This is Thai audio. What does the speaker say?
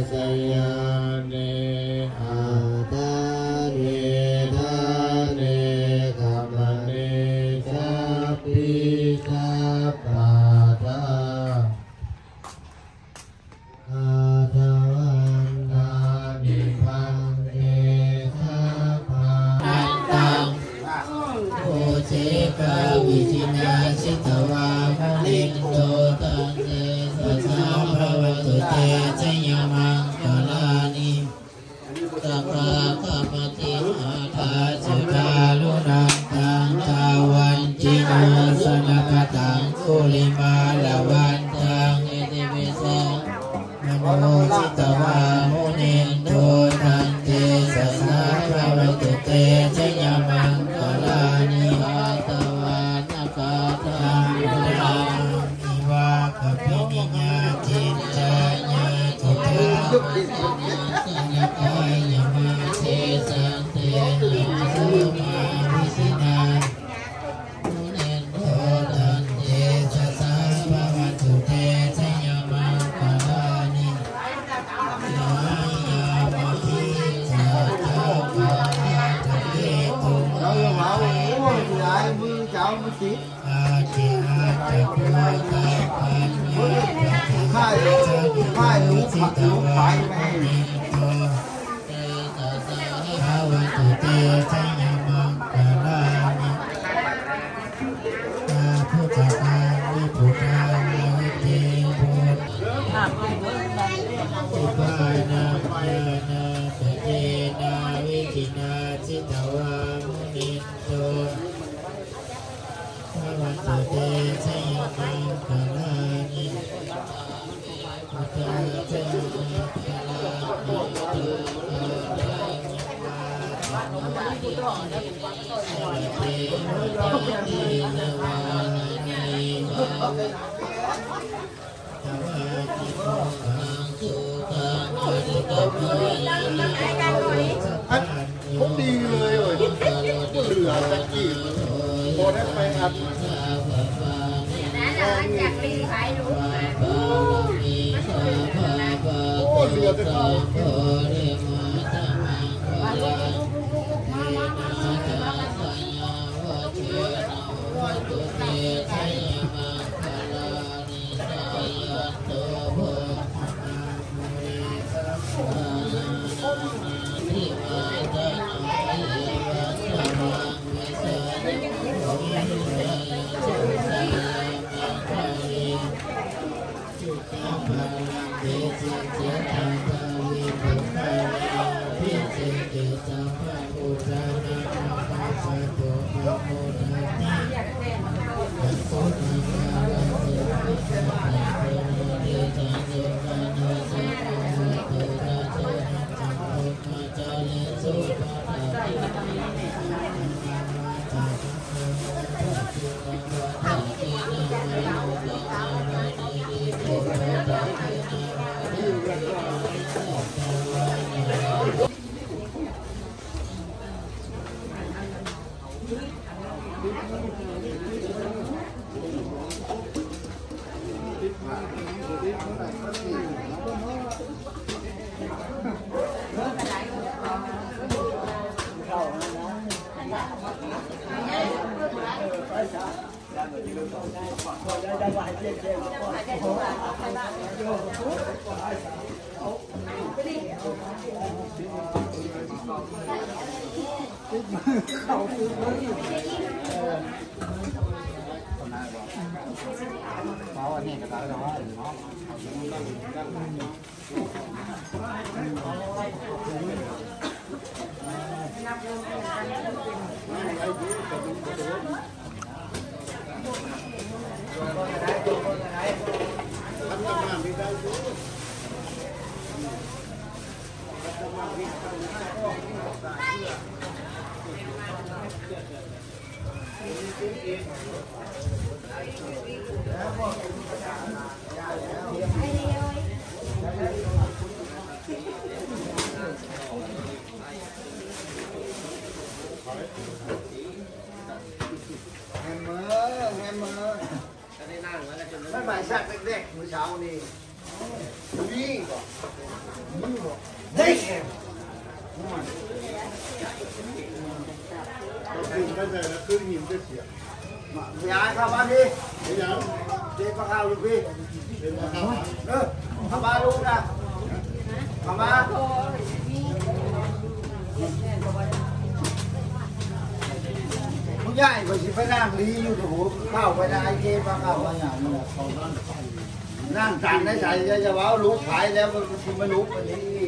สยาเนอาตาเนธาเนกัมมเนสัพพิสัพพะทาอาทวันตานิพังเอสัพพะตังโอเชกาวิจินาสิตวามุนิโตตังเตสัสสะภะวะตุเตชะยามังคลานิสัพพะคัปติอาทาสุทาลุนังตังทาวันจิโนสนะกตังกุลิมาลาวันตังเอติปิโสนโมจิตวามุนิโตตังเตสัสสะภะวะตุเตชะยามังคลานิอาตวานากาตังพุทธังนิวาคปินิญาจิตตาญาจิตตาสัญญากายมาเทสันเตนะสุมาวิสินามุนิโตตันเตสัสสะภะวะตุเตชะยามังคลานิยายามะหิจัตตาภะทะเยตุมามือเจ้ามือจิตอาจิอาตะพุทธะปัญญาค่ายรู้ค่ายรู้ไปไหมโตเตตัสสะภะวะตุเตชะยามังคลานิอาพุทธะวิพุทธะวิเทพุทธะอุปาณาญาณาปเจนาวิจินาจิตวามุนิโตภะวะตุเตชะยามังคลานิพุทธะเจนะคลานิตุผมดีเลยเหลือตะกี้พอได้ไปอัดโอ้เหลือแต่เขาไม่หมายสักเด็กๆมื้อเช้านี่วิ่งก่อน ขึ้นไม่ใช่นะขึ้นหินจะเสีย ย้ายเข้ามาพี่ ไม่ยัง เด็กมาเข้าลูกพี่ เป็นมาครับ เข้ามาลูกนะเข้ามาผู้ใหญ่ก็สิไปนั่งลีอยู่กับผมเข้าไปได้เย็นมาเข้ามาอย่างนี้นั่งสั่นได้ใส่จะว่าลูกขายแล้วมันชิมมาลูกวันนี้